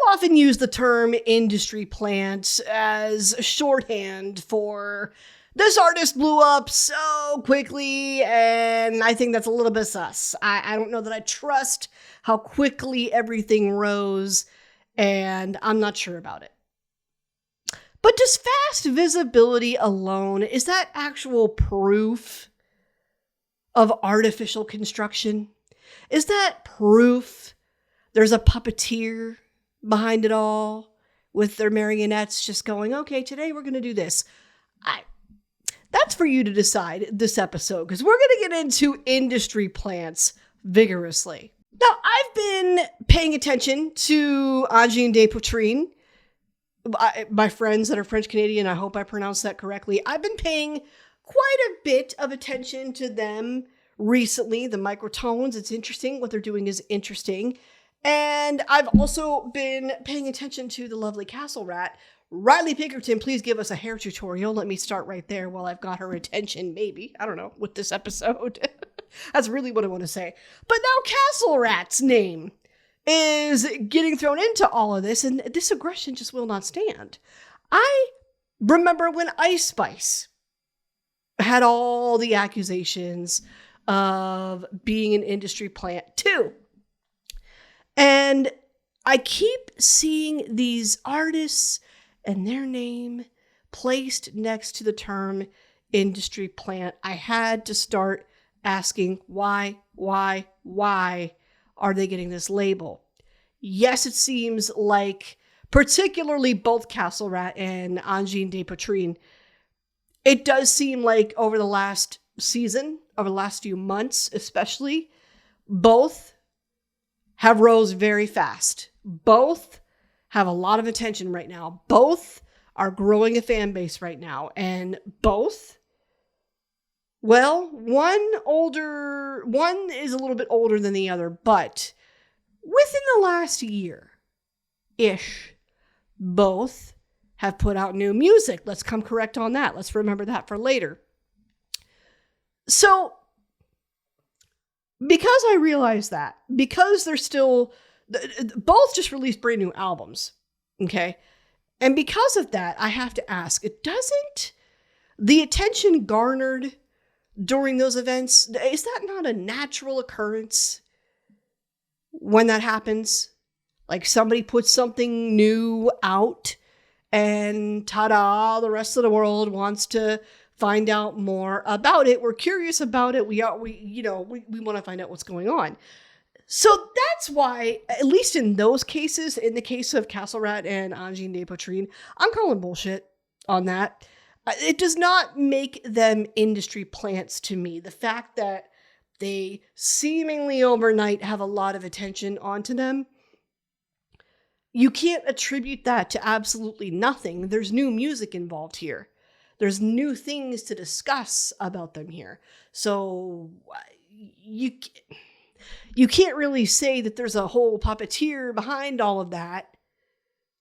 often use the term industry plant as shorthand for this artist blew up so quickly, and I think that's a little bit sus. I don't know that I trust how quickly everything rose, and I'm not sure about it. But does fast visibility alone, is that actual proof of artificial construction? Is that proof there's a puppeteer behind it all with their marionettes just going, okay, today we're going to do this? That's for you to decide this episode, because we're going to get into industry plants vigorously. Now, I've been paying attention to Angine de Poitrine. My friends that are French Canadian, I hope I pronounced that correctly. I've been paying quite a bit of attention to them recently. The microtones, it's interesting. What they're doing is interesting. And I've also been paying attention to the lovely Castle Rat. Riley Pinkerton, please give us a hair tutorial. Let me start right there while I've got her attention, maybe. I don't know, with this episode. That's really what I want to say. But now Castle Rat's name is getting thrown into all of this, and this aggression just will not stand. I remember when Ice Spice had all the accusations of being an industry plant too. And I keep seeing these artists and their name placed next to the term industry plant. I had to start asking why are they getting this label? Yes, it seems like particularly both Castle Rat and Angine de Poitrine, it does seem like over the last season, over the last few months especially, both have rose very fast. Both have a lot of attention right now. Both are growing a fan base right now. And both, well, one is a little bit older than the other, but within the last year-ish, both have put out new music. Let's come correct on that. Let's remember that for later. So, because I realize that, because they're still, both just released brand new albums, okay? And because of that, I have to ask, doesn't the attention garnered during those events, is that not a natural occurrence when that happens? Like somebody puts something new out and ta-da, the rest of the world wants to find out more about it. We're curious about it. We want to find out what's going on. So that's why, at least in those cases, in the case of Castle Rat and Angine de Poitrine, I'm calling bullshit on that. It does not make them industry plants to me. The fact that they seemingly overnight have a lot of attention onto them, you can't attribute that to absolutely nothing. There's new music involved here. There's new things to discuss about them here. So you can't really say that there's a whole puppeteer behind all of that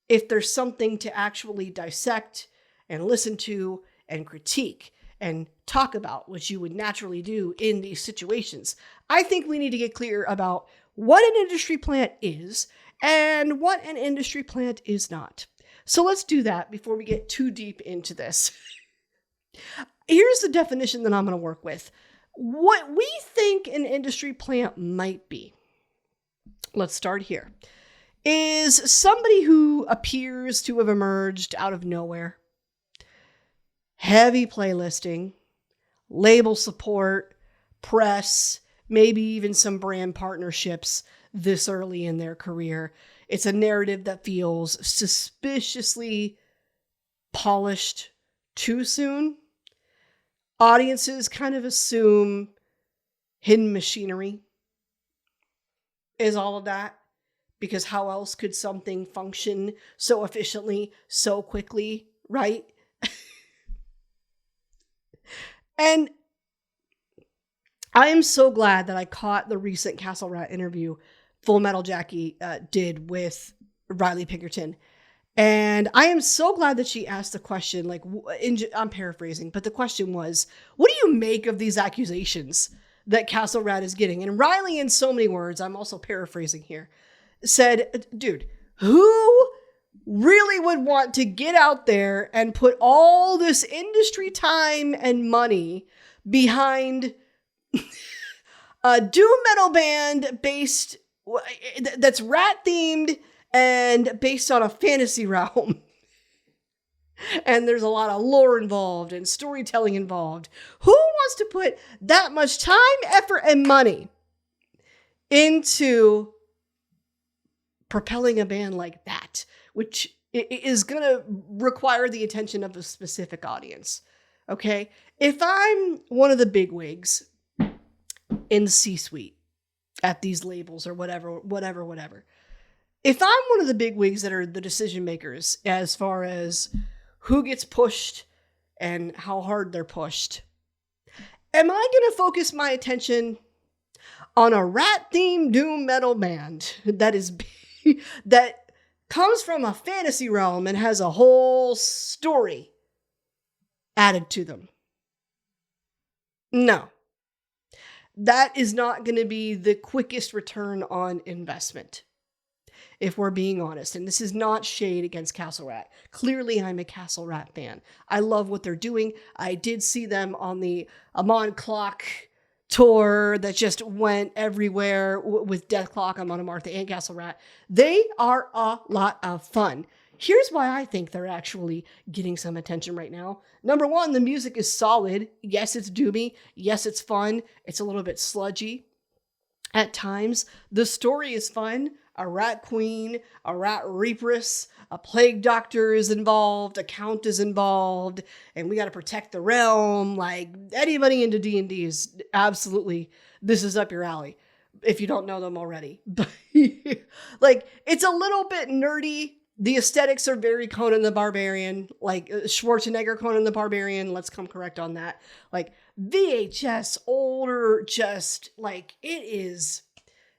if there's something to actually dissect and listen to and critique and talk about, which you would naturally do in these situations. I think we need to get clear about what an industry plant is and what an industry plant is not. So let's do that before we get too deep into this. Here's the definition that I'm going to work with. What we think an industry plant might be, let's start here, is somebody who appears to have emerged out of nowhere. Heavy playlisting, label support, press, maybe even some brand partnerships this early in their career. It's a narrative that feels suspiciously polished too soon. Audiences kind of assume hidden machinery is all of that, because how else could something function so efficiently, so quickly, right? And I am so glad that I caught the recent Castle Rat interview Full Metal Jackie did with Riley Pinkerton. And I am so glad that she asked the question, like, I'm paraphrasing, but the question was, what do you make of these accusations that Castle Rat is getting? And Riley, in so many words, I'm also paraphrasing here, said, dude, Who really would want to get out there and put all this industry time and money behind a doom metal band that's rat themed and based on a fantasy realm? And there's a lot of lore involved and storytelling involved. Who wants to put that much time, effort, and money into propelling a band like that, which is going to require the attention of a specific audience? Okay? If I'm one of the bigwigs in the C-suite at these labels or whatever. If I'm one of the bigwigs that are the decision makers as far as who gets pushed and how hard they're pushed, am I going to focus my attention on a rat-themed doom metal band that comes from a fantasy realm and has a whole story added to them? No. That is not going to be the quickest return on investment, if we're being honest. And this is not shade against Castle Rat. Clearly, I'm a Castle Rat fan. I love what they're doing. I did see them on the Amon Clock tour that just went everywhere with Death Clock, Amon Amartha, and Castle Rat. They are a lot of fun. Here's why I think they're actually getting some attention right now. Number one, the music is solid. Yes, it's doomy. Yes, it's fun. It's a little bit sludgy at times. The story is fun. A rat queen, a rat reapress, a plague doctor is involved, a count is involved, and we got to protect the realm. Like, anybody into D&D is absolutely, this is up your alley if you don't know them already. But like, it's a little bit nerdy. The aesthetics are very Conan the Barbarian, like Schwarzenegger Conan the Barbarian. Let's come correct on that. Like VHS, older, just like it is.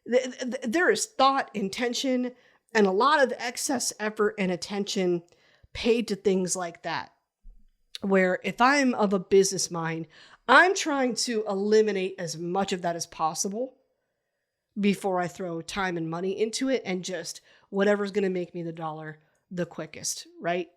There is thought, intention, and a lot of excess effort and attention paid to things like that. Where if I'm of a business mind, I'm trying to eliminate as much of that as possible before I throw time and money into it and just whatever's going to make me the dollar the quickest, right?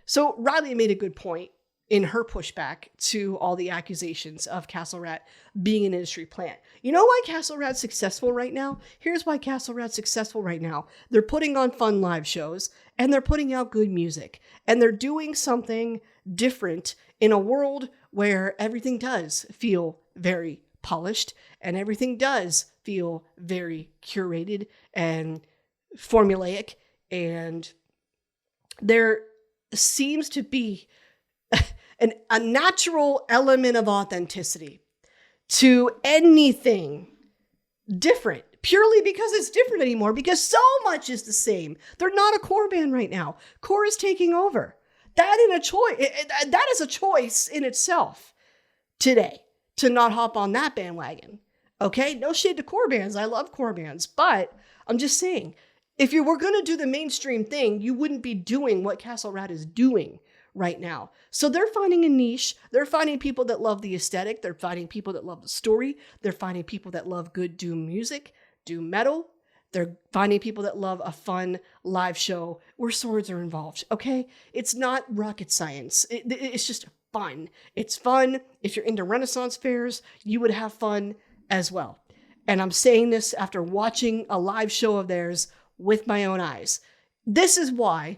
So Riley made a good point in her pushback to all the accusations of Castle Rat being an industry plant. You know why Castle Rat's successful right now? Here's why Castle Rat's successful right now. They're putting on fun live shows, and they're putting out good music, and they're doing something different in a world where everything does feel very polished, and everything does feel very curated and formulaic, and there seems to be a natural element of authenticity to anything different, purely because it's different anymore, because so much is the same. They're not a core band right now. Core is taking over. That is a choice in itself today, to not hop on that bandwagon. Okay, no shade to core bands. I love core bands, but I'm just saying, if you were going to do the mainstream thing, you wouldn't be doing what Castle Rat is doing right now. So they're finding a niche. They're finding people that love the aesthetic. They're finding people that love the story. They're finding people that love good doom music, doom metal. They're finding people that love a fun live show where swords are involved. Okay, it's not rocket science. It's just fun. It's fun. If you're into Renaissance fairs, you would have fun as well. And I'm saying this after watching a live show of theirs with my own eyes. This is why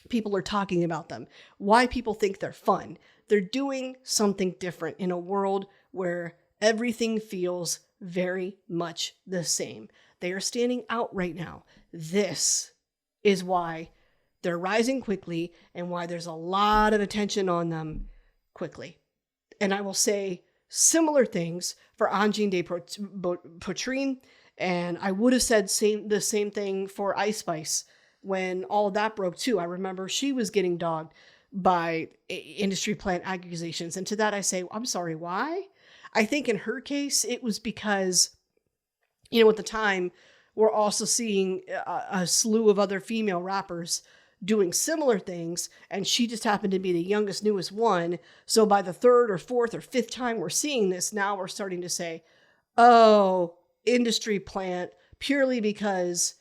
people are talking about them, why people think they're fun. They're doing something different in a world where everything feels very much the same. They are standing out right now. This is why they're rising quickly and why there's a lot of attention on them quickly. And I will say similar things for Angine de Poitrine, and I would have said the same thing for Ice Spice when all of that broke too. I remember she was getting dogged by industry plant accusations. And to that I say, I'm sorry, why? I think in her case, it was because, at the time, we're also seeing a slew of other female rappers doing similar things, and she just happened to be the youngest, newest one. So by the third or fourth or fifth time we're seeing this, now we're starting to say, oh, industry plant, purely because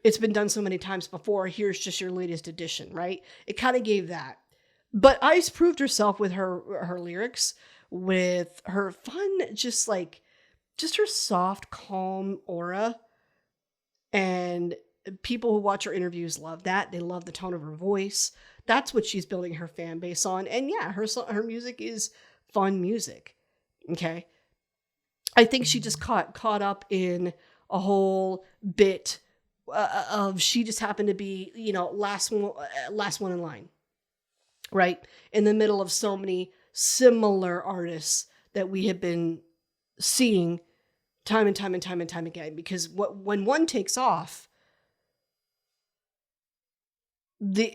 it's been done so many times before. Here's just your latest edition, right? It kind of gave that. But Ice proved herself with her lyrics, with her fun, just her soft, calm aura. And people who watch her interviews love that. They love the tone of her voice. That's what she's building her fan base on. And yeah, her music is fun music. Okay. I think she just caught up in a whole bit of she just happened to be, last one in line, right? In the middle of so many similar artists that we have been seeing time and time and time and time again. Because when one takes off, the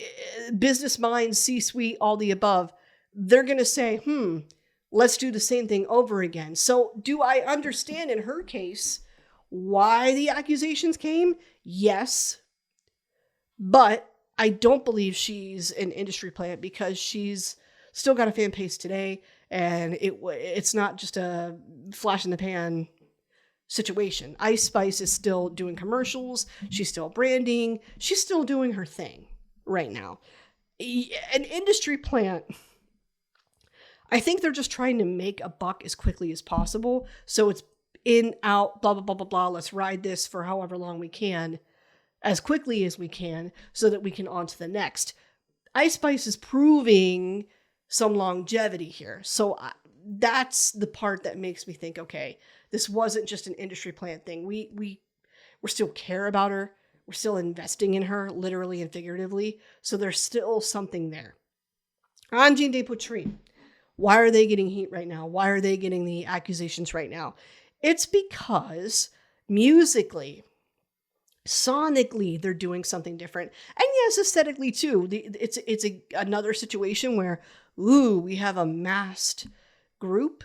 business minds, C-suite, all the above, they're going to say, let's do the same thing over again. So do I understand in her case why the accusations came? Yes. But I don't believe she's an industry plant because she's still got a fan base today. And it's not just a flash in the pan situation. Ice Spice is still doing commercials. She's still branding. She's still doing her thing right now. An industry plant, I think they're just trying to make a buck as quickly as possible. So it's in, out, blah, blah, blah, blah, blah. Let's ride this for however long we can, as quickly as we can, so that we can on to the next. Ice Spice is proving some longevity here. So that's the part that makes me think, okay, this wasn't just an industry plant thing. We still care about her. We're still investing in her, literally and figuratively. So there's still something there. Angine de Poitrine. Why are they getting heat right now? Why are they getting the accusations right now? It's because musically, sonically, they're doing something different. And yes, aesthetically too. It's another situation where, we have a masked group.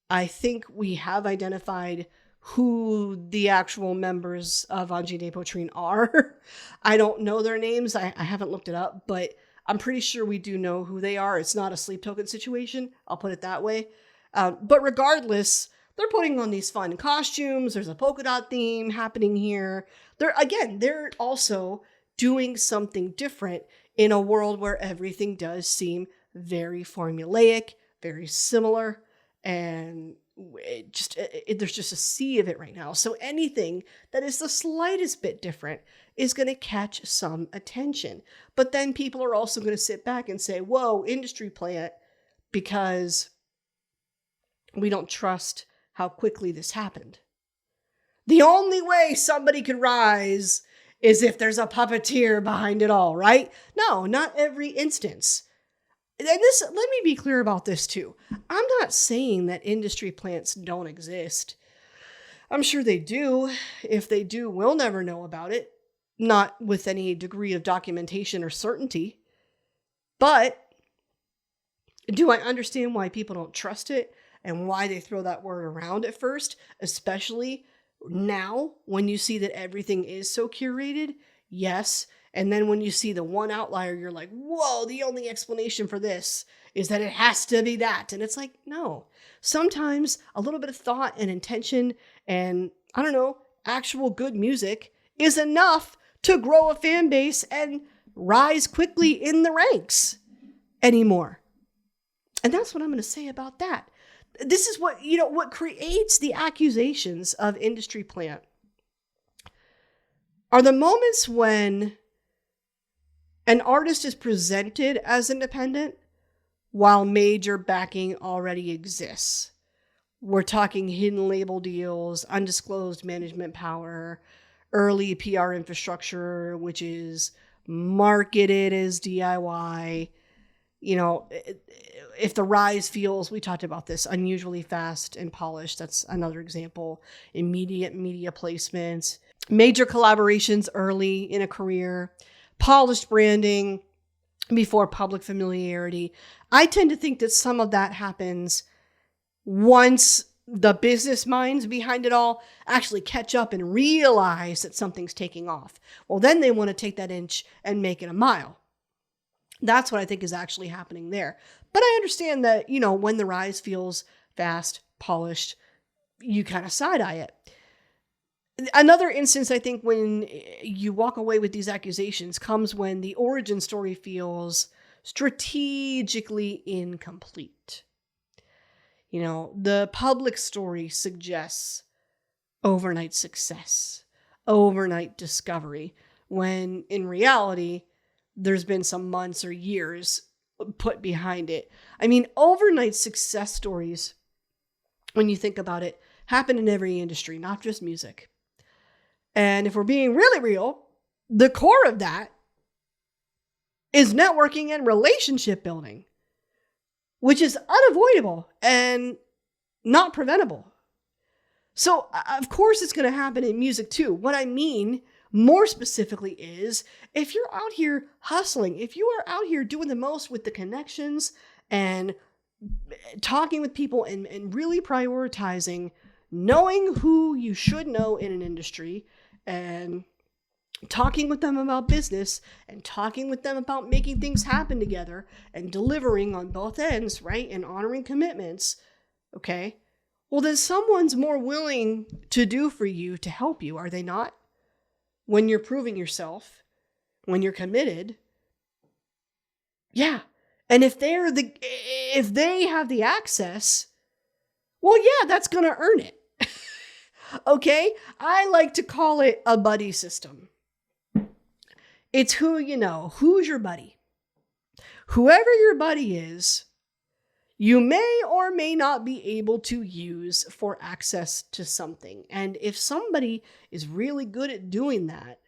I think we have identified who the actual members of Angine de Poitrine are. I don't know their names. I haven't looked it up, but I'm pretty sure we do know who they are. It's not a sleep token situation. I'll put it that way. But regardless, they're putting on these fun costumes. There's a polka dot theme happening here. They're also doing something different in a world where everything does seem very formulaic, very similar, and there's just a sea of it right now. So anything that is the slightest bit different is going to catch some attention. But then people are also going to sit back and say, whoa, industry plant, because we don't trust how quickly this happened. The only way somebody could rise is if there's a puppeteer behind it all, right? No, not every instance. And let me be clear about this too. I'm not saying that industry plants don't exist. I'm sure they do. If they do, we'll never know about it. Not with any degree of documentation or certainty. But do I understand why people don't trust it and why they throw that word around at first, especially now when you see that everything is so curated? Yes. And then when you see the one outlier, you're like, whoa, the only explanation for this is that it has to be that. And it's like, no. Sometimes a little bit of thought and intention and, actual good music is enough to grow a fan base and rise quickly in the ranks anymore. And that's what I'm going to say about that. This is what creates the accusations of industry plant are the moments when an artist is presented as independent while major backing already exists. We're talking hidden label deals, undisclosed management power, early PR infrastructure, which is marketed as DIY. If the rise feels, we talked about this, unusually fast and polished, that's another example. Immediate media placements, major collaborations early in a career, polished branding before public familiarity. I tend to think that some of that happens once the business minds behind it all actually catch up and realize that something's taking off. Well, then they want to take that inch and make it a mile. That's what I think is actually happening there. But I understand that, when the rise feels fast, polished, you kind of side-eye it. Another instance, I think, when you walk away with these accusations comes when the origin story feels strategically incomplete. The public story suggests overnight success, overnight discovery, when in reality, there's been some months or years put behind it. Overnight success stories, when you think about it, happen in every industry, not just music. And if we're being really real, the core of that is networking and relationship building, which is unavoidable and not preventable. So, of course, it's going to happen in music too. What I mean more specifically is if you're out here hustling, if you are out here doing the most with the connections and talking with people and really prioritizing knowing who you should know in an industry and talking with them about business and talking with them about making things happen together and delivering on both ends, right? And honoring commitments, okay? Well, then someone's more willing to do for you to help you, are they not? When you're proving yourself, when you're committed. Yeah. And if they have the access, well, yeah, that's going to earn it. Okay? I like to call it a buddy system. It's who you know. Who's your buddy? Whoever your buddy is, you may or may not be able to use for access to something. And if somebody is really good at doing that,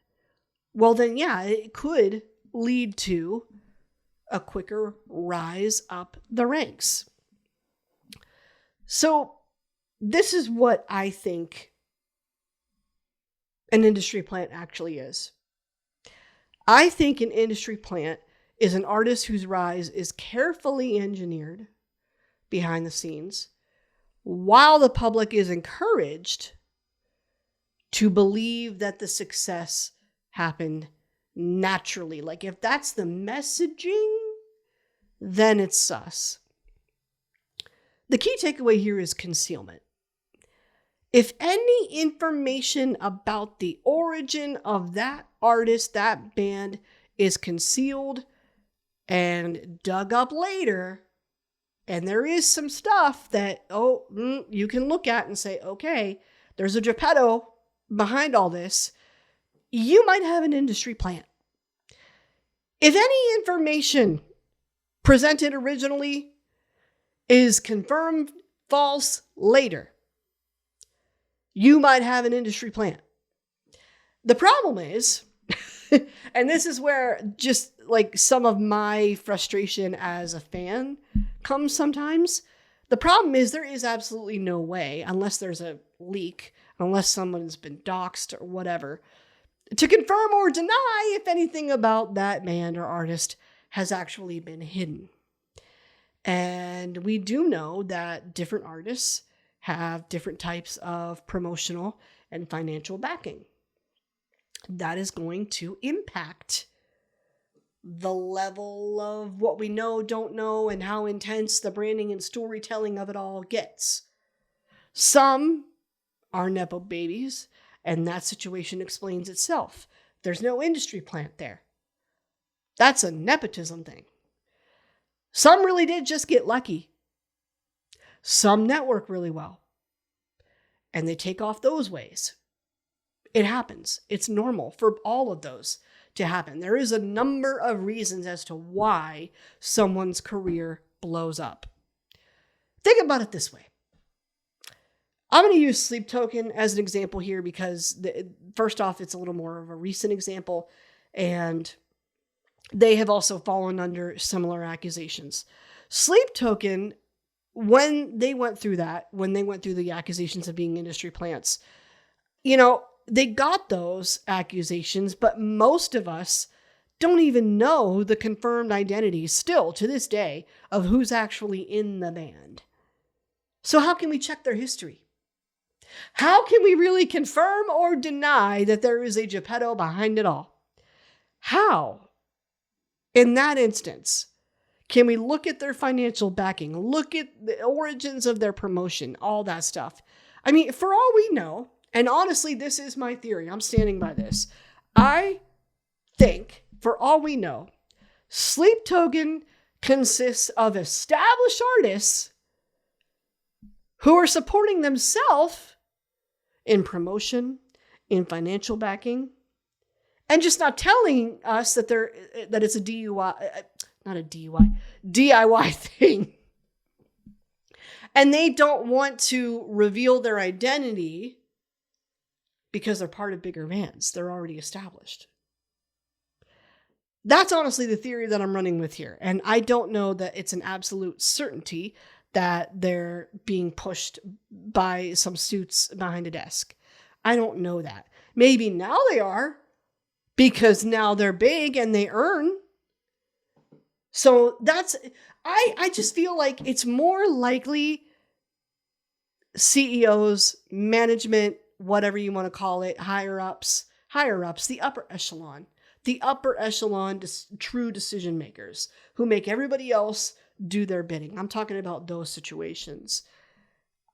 well, then yeah, it could lead to a quicker rise up the ranks. So this is what I think an industry plant actually is. I think an industry plant is an artist whose rise is carefully engineered behind the scenes, while the public is encouraged to believe that the success happened naturally. Like if that's the messaging, then it's sus. The key takeaway here is concealment. If any information about the origin of that artist, that band, is concealed and dug up later, and there is some stuff that, you can look at and say, okay, there's a Geppetto behind all this, you might have an industry plant. If any information presented originally is confirmed false later, you might have an industry plant. The problem is, and this is where just like some of my frustration as a fan comes sometimes. The problem is there is absolutely no way, unless there's a leak, unless someone's been doxxed or whatever, to confirm or deny if anything about that band or artist has actually been hidden. And we do know that different artists have different types of promotional and financial backing. That is going to impact the level of what we know, don't know, and how intense the branding and storytelling of it all gets. Some are Nepo babies, and that situation explains itself. There's no industry plant there. That's a nepotism thing. Some really did just get lucky. Some network really well, and they take off those ways. It happens. It's normal for all of those to happen. There is a number of reasons as to why someone's career blows up. Think about it this way. I'm going to use Sleep Token as an example here because, first off, it's a little more of a recent example, and they have also fallen under similar accusations. Sleep Token, when they went through the accusations of being industry plants, they got those accusations, but most of us don't even know the confirmed identities still to this day of who's actually in the band. So how can we check their history? How can we really confirm or deny that there is a Geppetto behind it all? How, in that instance, can we look at their financial backing, look at the origins of their promotion, all that stuff? For all we know, And honestly, this is my theory. I'm standing by this. I think, for all we know, Sleep Token consists of established artists who are supporting themselves in promotion, in financial backing, and just not telling us that it's a DIY thing. And they don't want to reveal their identity because they're part of bigger bands. They're already established. That's honestly the theory that I'm running with here. And I don't know that it's an absolute certainty that they're being pushed by some suits behind a desk. I don't know that. Maybe now they are, because now they're big and they earn. So I just feel like it's more likely CEOs, management, whatever you want to call it, higher ups, the upper echelon true decision makers who make everybody else do their bidding. I'm talking about those situations.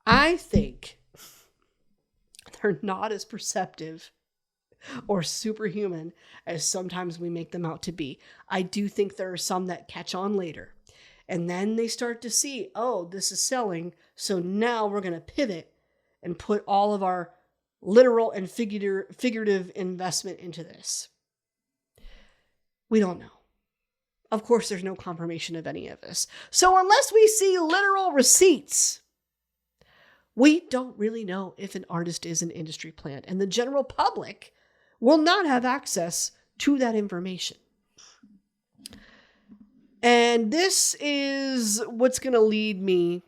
I think they're not as perceptive or superhuman as sometimes we make them out to be. I do think there are some that catch on later. And then they start to see, oh, this is selling. So now we're going to pivot and put all of our literal and figurative investment into this. We don't know. Of course, there's no confirmation of any of this. So unless we see literal receipts, we don't really know if an artist is an industry plant. And the general public will not have access to that information. And this is what's going to lead me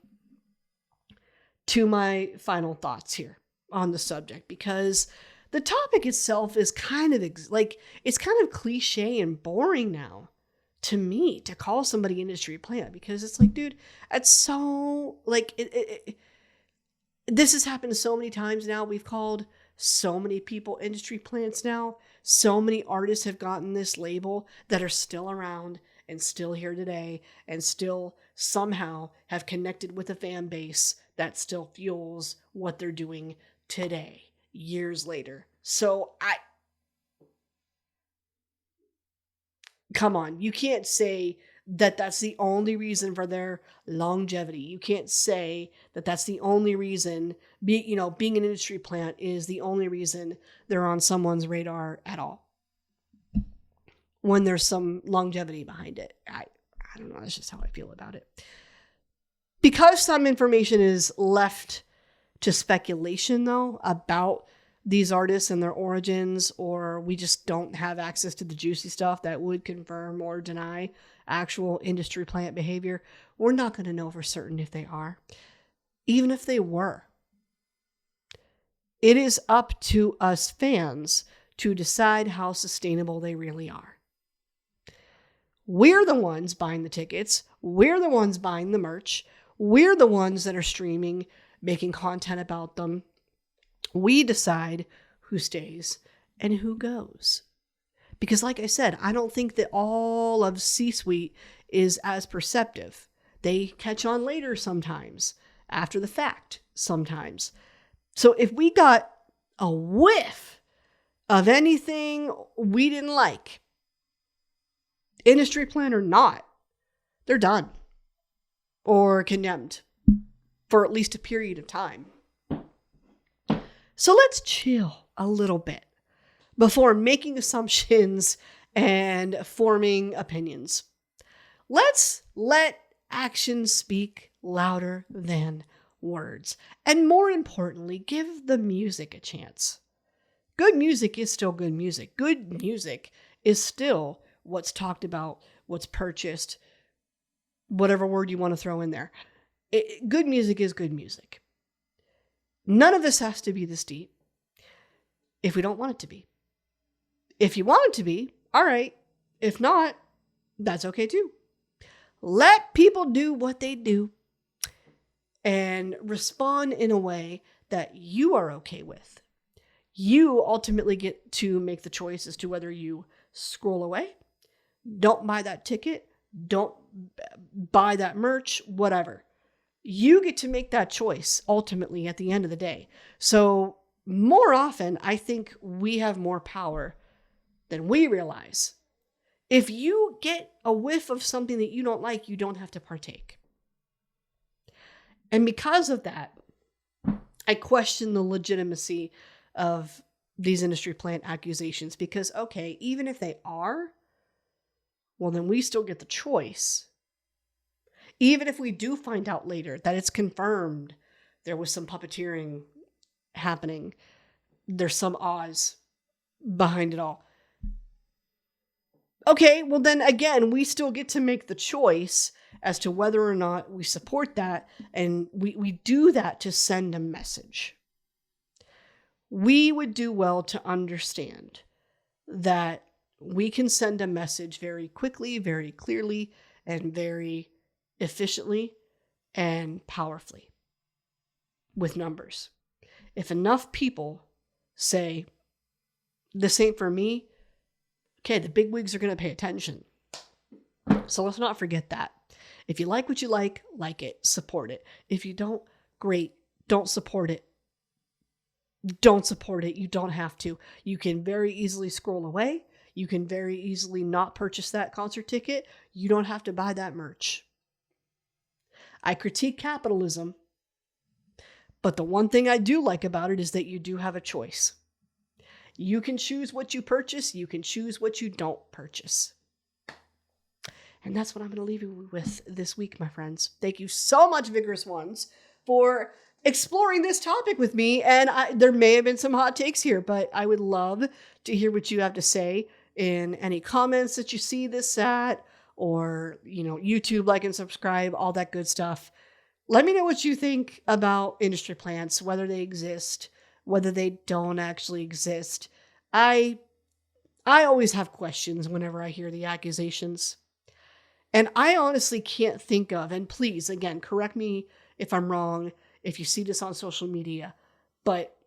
to my final thoughts here on the subject, because the topic itself is kind of it's kind of cliche and boring now to me to call somebody industry plant, because it's like, dude, it's so like this has happened so many times now. We've called so many people industry plants now. So many artists have gotten this label that are still around and still here today and still somehow have connected with a fan base that still fuels what they're doing today, years later. So come on, you can't say that that's the only reason for their longevity. You can't say that that's the only reason, being an industry plant is the only reason they're on someone's radar at all, when there's some longevity behind it. I don't know. That's just how I feel about it. Because some information is left to speculation, though, about these artists and their origins, or we just don't have access to the juicy stuff that would confirm or deny actual industry plant behavior, we're not going to know for certain if they are. Even if they were, it is up to us fans to decide how sustainable they really are. We're the ones buying the tickets. We're the ones buying the merch. We're the ones that are streaming, making content about them. We decide who stays and who goes. Because like I said, I don't think that all of C-suite is as perceptive. They catch on later sometimes, after the fact sometimes. So if we got a whiff of anything we didn't like, industry plan or not, they're done or condemned for at least a period of time. So let's chill a little bit before making assumptions and forming opinions. Let's let actions speak louder than words. And more importantly, give the music a chance. Good music is still good music. Good music is still what's talked about, what's purchased, whatever word you want to throw in there. Good music is good music. None of this has to be this deep if we don't want it to be. If you want it to be, all right. If not, that's okay too. Let people do what they do and respond in a way that you are okay with. You ultimately get to make the choice as to whether you scroll away, don't buy that ticket, don't buy that merch, whatever. You get to make that choice ultimately at the end of the day. So more often, I think we have more power than we realize. If you get a whiff of something that you don't like, you don't have to partake. And because of that, I question the legitimacy of these industry plant accusations because, okay, even if they are, well, then we still get the choice. Even if we do find out later that it's confirmed there was some puppeteering happening, there's some odds behind it all. Okay, well then again, we still get to make the choice as to whether or not we support that, and we do that to send a message. We would do well to understand that we can send a message very quickly, very clearly, and very efficiently and powerfully with numbers. If enough people say, this ain't for me, okay, the big wigs are going to pay attention. So let's not forget that. If you like what you like it, support it. If you don't, great, don't support it. Don't support it. You don't have to. You can very easily scroll away. You can very easily not purchase that concert ticket. You don't have to buy that merch. I critique capitalism, but the one thing I do like about it is that you do have a choice. You can choose what you purchase. You can choose what you don't purchase. And that's what I'm going to leave you with this week, my friends. Thank you so much, Vigorous Ones, for exploring this topic with me. And there may have been some hot takes here, but I would love to hear what you have to say in any comments that you see this at, or, YouTube, like and subscribe, all that good stuff. Let me know what you think about industry plants, whether they exist, whether they don't actually exist. I always have questions whenever I hear the accusations. And I honestly can't think of, and please, again, correct me if I'm wrong, if you see this on social media, but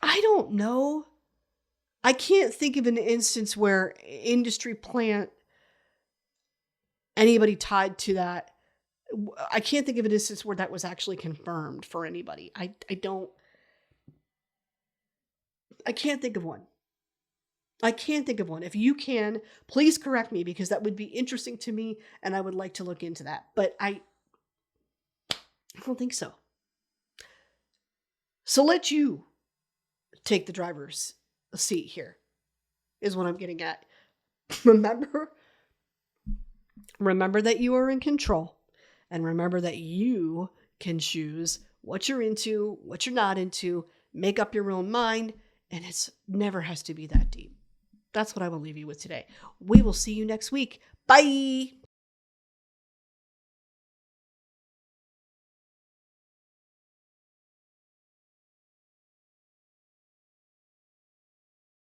I don't know. I can't think of an instance where industry plant, anybody tied to that, I can't think of an instance where that was actually confirmed for anybody. I can't think of one. I can't think of one. If you can, please correct me, because that would be interesting to me and I would like to look into that. But I don't think so. So let you take the driver's seat here, is what I'm getting at. Remember that you are in control, and remember that you can choose what you're into, what you're not into, make up your own mind, and it never has to be that deep. That's what I will leave you with today. We will see you next week. Bye.